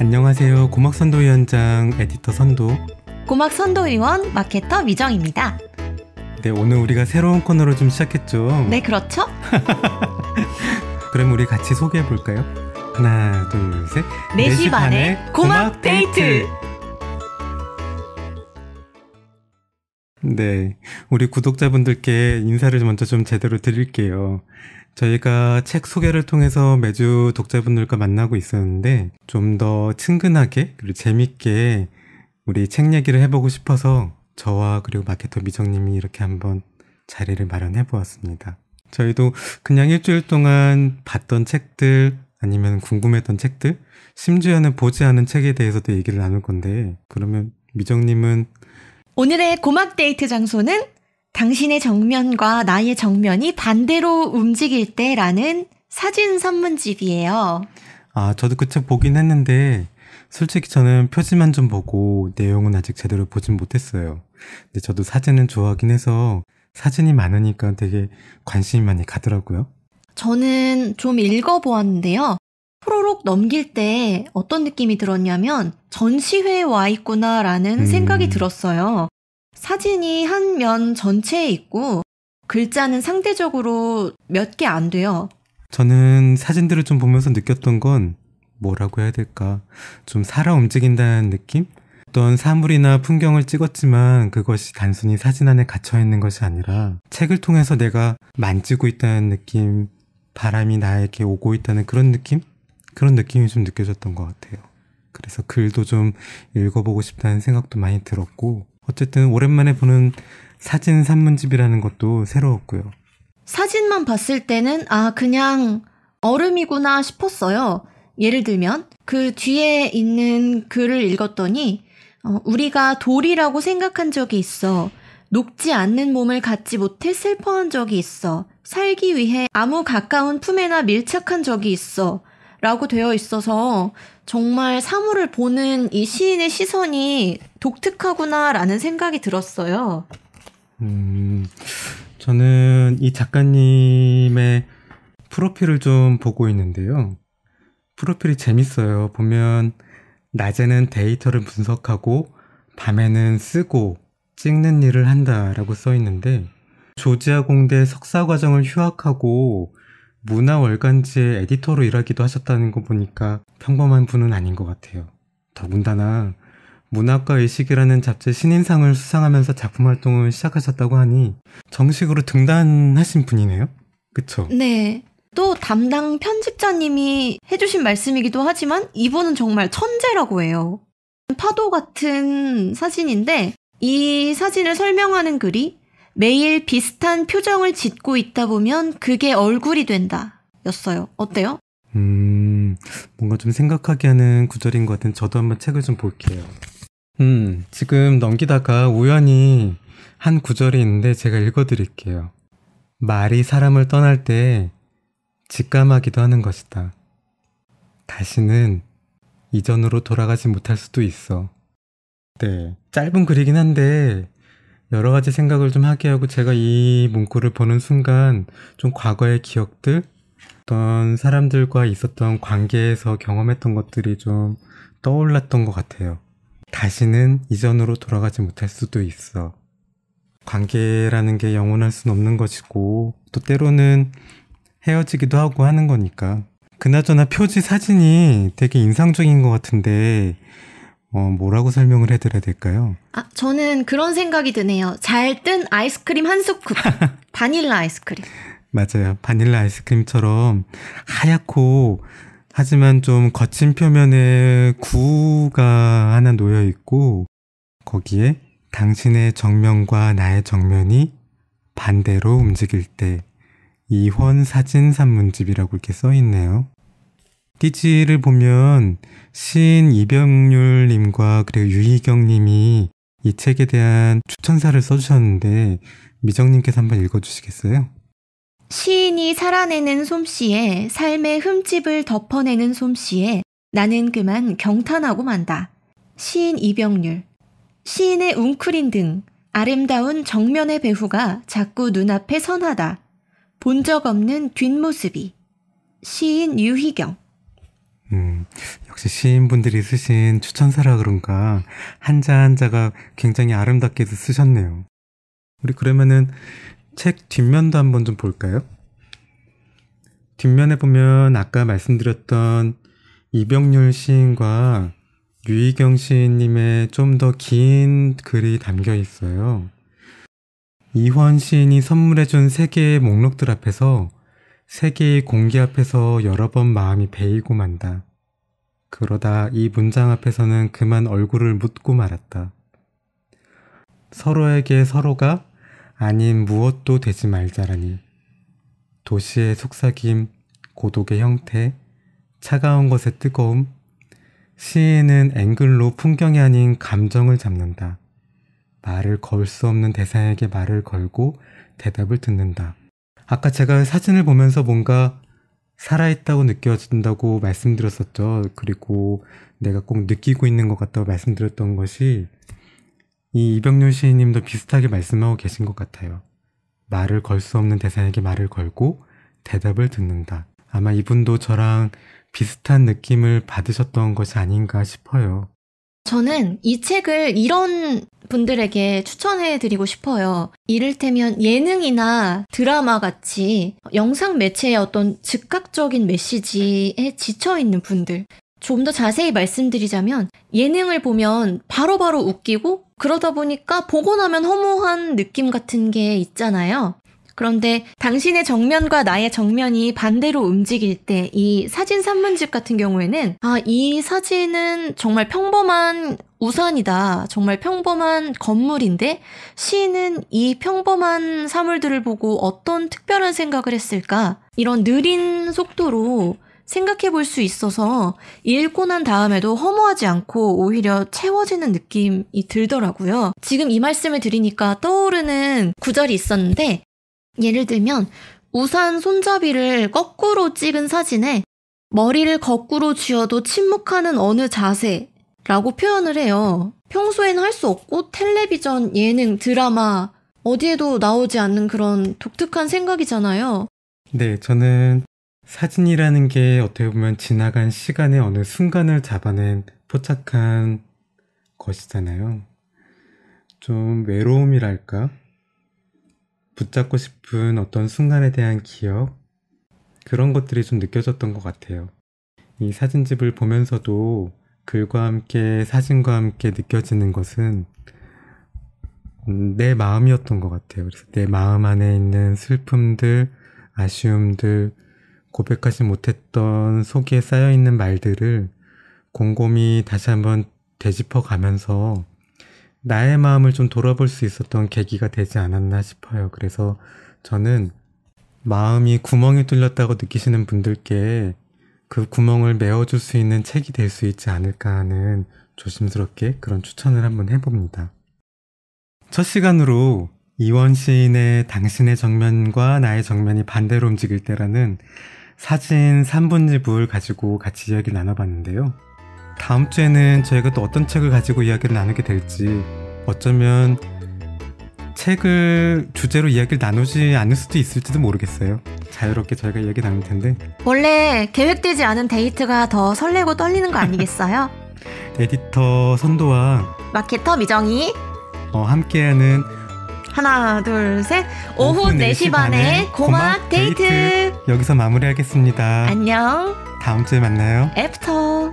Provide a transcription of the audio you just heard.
안녕하세요. 고막선도위원장 에디터 선도, 고막선도위원 마케터 미정입니다. 네, 오늘 우리가 새로운 코너로 좀 시작했죠? 네, 그렇죠. 그럼 우리 같이 소개해볼까요? 하나, 둘, 셋. 4시 반에 고막 데이트. 네, 우리 구독자분들께 인사를 먼저 좀 제대로 드릴게요. 저희가 책 소개를 통해서 매주 독자분들과 만나고 있었는데 좀 더 친근하게 그리고 재밌게 우리 책 얘기를 해보고 싶어서 저와 그리고 마케터 미정님이 이렇게 한번 자리를 마련해 보았습니다. 저희도 그냥 일주일 동안 봤던 책들 아니면 궁금했던 책들, 심지어는 보지 않은 책에 대해서도 얘기를 나눌 건데, 그러면 미정님은 오늘의 고막 데이트 장소는 당신의 정면과 나의 정면이 반대로 움직일 때라는 사진 산문집이에요. 아, 저도 그 책 보긴 했는데 솔직히 저는 표지만 좀 보고 내용은 아직 제대로 보진 못했어요. 근데 저도 사진은 좋아하긴 해서 사진이 많으니까 되게 관심이 많이 가더라고요. 저는 좀 읽어보았는데요. 호로록 넘길 때 어떤 느낌이 들었냐면 전시회에 와 있구나라는 생각이 들었어요. 사진이 한 면 전체에 있고 글자는 상대적으로 몇 개 안 돼요. 저는 사진들을 좀 보면서 느꼈던 건 뭐라고 해야 될까? 좀 살아 움직인다는 느낌? 어떤 사물이나 풍경을 찍었지만 그것이 단순히 사진 안에 갇혀있는 것이 아니라 책을 통해서 내가 만지고 있다는 느낌, 바람이 나에게 오고 있다는 그런 느낌? 그런 느낌이 좀 느껴졌던 것 같아요. 그래서 글도 좀 읽어보고 싶다는 생각도 많이 들었고, 어쨌든 오랜만에 보는 사진 산문집이라는 것도 새로웠고요. 사진만 봤을 때는 그냥 얼음이구나 싶었어요. 예를 들면 그 뒤에 있는 글을 읽었더니 우리가 돌이라고 생각한 적이 있어. 녹지 않는 몸을 갖지 못해 슬퍼한 적이 있어. 살기 위해 아무 가까운 품에나 밀착한 적이 있어. 라고 되어 있어서 정말 사물을 보는 이 시인의 시선이 독특하구나라는 생각이 들었어요. 저는 이 작가님의 프로필을 좀 보고 있는데요. 프로필이 재밌어요. 보면 낮에는 데이터를 분석하고 밤에는 쓰고 찍는 일을 한다라고 써 있는데, 조지아 공대 석사과정을 휴학하고 문화월간지의 에디터로 일하기도 하셨다는 거 보니까 평범한 분은 아닌 것 같아요. 더군다나 문학과 의식이라는 잡지 신인상을 수상하면서 작품 활동을 시작하셨다고 하니 정식으로 등단하신 분이네요. 그쵸? 네. 또 담당 편집자님이 해주신 말씀이기도 하지만 이분은 정말 천재라고 해요. 파도 같은 사진인데 이 사진을 설명하는 글이 매일 비슷한 표정을 짓고 있다 보면 그게 얼굴이 된다 였어요. 어때요? 뭔가 좀 생각하게 하는 구절인 것 같은. 저도 한번 책을 좀 볼게요. 지금 넘기다가 우연히 한 구절이 있는데 제가 읽어드릴게요. 말이 사람을 떠날 때 직감하기도 하는 것이다. 다시는 이전으로 돌아가지 못할 수도 있어. 네, 짧은 글이긴 한데 여러 가지 생각을 좀 하게 하고, 제가 이 문구를 보는 순간 좀 과거의 기억들, 어떤 사람들과 있었던 관계에서 경험했던 것들이 좀 떠올랐던 것 같아요. 다시는 이전으로 돌아가지 못할 수도 있어. 관계라는 게 영원할 순 없는 것이고 또 때로는 헤어지기도 하고 하는 거니까. 그나저나 표지 사진이 되게 인상적인 것 같은데 뭐라고 설명을 해드려야 될까요? 저는 그런 생각이 드네요. 잘 뜬 아이스크림 한 스쿱. 바닐라 아이스크림. 맞아요. 바닐라 아이스크림처럼 하얗고 하지만 좀 거친 표면에 구가 하나 놓여 있고, 거기에 당신의 정면과 나의 정면이 반대로 움직일 때, 이혼 사진 산문집이라고 이렇게 써 있네요. 띠지를 보면 시인 이병률님과 그리고 유희경님이 이 책에 대한 추천사를 써주셨는데, 미정님께서 한번 읽어주시겠어요? 시인이 살아내는 솜씨에 삶의 흠집을 덮어내는 솜씨에 나는 그만 경탄하고 만다. 시인 이병률. 시인의 웅크린 등 아름다운 정면의 배후가 자꾸 눈앞에 선하다. 본 적 없는 뒷모습이. 시인 유희경. 역시 시인분들이 쓰신 추천사라 그런가 한자 한자가 굉장히 아름답게도 쓰셨네요. 우리 그러면은 책 뒷면도 한번 좀 볼까요? 뒷면에 보면 아까 말씀드렸던 이병률 시인과 유희경 시인님의 좀 더 긴 글이 담겨 있어요. 이환 시인이 선물해준 3개의 목록들 앞에서 3개의 공기 앞에서 여러 번 마음이 베이고 만다. 그러다 이 문장 앞에서는 그만 얼굴을 묻고 말았다. 서로에게 서로가 아닌 무엇도 되지 말자라니. 도시의 속삭임, 고독의 형태, 차가운 것의 뜨거움. 시인은 앵글로 풍경이 아닌 감정을 잡는다. 말을 걸 수 없는 대상에게 말을 걸고 대답을 듣는다. 아까 제가 사진을 보면서 뭔가 살아있다고 느껴진다고 말씀드렸었죠. 그리고 내가 꼭 느끼고 있는 것 같다고 말씀드렸던 것이 이 이병률 시인님도 비슷하게 말씀하고 계신 것 같아요. 말을 걸 수 없는 대상에게 말을 걸고 대답을 듣는다. 아마 이분도 저랑 비슷한 느낌을 받으셨던 것이 아닌가 싶어요. 저는 이 책을 이런 분들에게 추천해드리고 싶어요. 이를테면 예능이나 드라마 같이 영상 매체의 어떤 즉각적인 메시지에 지쳐있는 분들. 좀 더 자세히 말씀드리자면 예능을 보면 바로바로 웃기고 그러다 보니까 보고 나면 허무한 느낌 같은 게 있잖아요. 그런데 당신의 정면과 나의 정면이 반대로 움직일 때 이 사진 산문집 같은 경우에는 이 사진은 정말 평범한 우산이다. 정말 평범한 건물인데 시인은 이 평범한 사물들을 보고 어떤 특별한 생각을 했을까? 이런 느린 속도로 생각해 볼 수 있어서 읽고 난 다음에도 허무하지 않고 오히려 채워지는 느낌이 들더라고요. 지금 이 말씀을 드리니까 떠오르는 구절이 있었는데 예를 들면 우산 손잡이를 거꾸로 찍은 사진에 머리를 거꾸로 쥐어도 침묵하는 어느 자세라고 표현을 해요. 평소에는 할 수 없고 텔레비전, 예능, 드라마 어디에도 나오지 않는 그런 독특한 생각이잖아요. 네, 저는 사진이라는 게 어떻게 보면 지나간 시간의 어느 순간을 잡아낸 포착한 것이잖아요. 좀 외로움이랄까? 붙잡고 싶은 어떤 순간에 대한 기억? 그런 것들이 좀 느껴졌던 것 같아요. 이 사진집을 보면서도 글과 함께 사진과 함께 느껴지는 것은 내 마음이었던 것 같아요. 그래서 내 마음 안에 있는 슬픔들, 아쉬움들, 고백하지 못했던 속에 쌓여있는 말들을 곰곰이 다시 한번 되짚어 가면서 나의 마음을 좀 돌아볼 수 있었던 계기가 되지 않았나 싶어요. 그래서 저는 마음이 구멍이 뚫렸다고 느끼시는 분들께 그 구멍을 메워줄 수 있는 책이 될 수 있지 않을까 하는 조심스럽게 그런 추천을 한번 해봅니다. 첫 시간으로 이원 시인의 당신의 정면과 나의 정면이 반대로 움직일 때라는 사진 3분집을 가지고 같이 이야기를 나눠봤는데요. 다음 주에는 저희가 또 어떤 책을 가지고 이야기를 나누게 될지, 어쩌면 책을 주제로 이야기를 나누지 않을 수도 있을지도 모르겠어요. 자유롭게 저희가 이야기 나눌 텐데 원래 계획되지 않은 데이트가 더 설레고 떨리는 거 아니겠어요? 에디터 선도와 마케터 미정이 함께하는 하나 둘 셋 오후 4시 반에 고막 데이트 여기서 마무리하겠습니다. 안녕 다음 주에 만나요. 애프터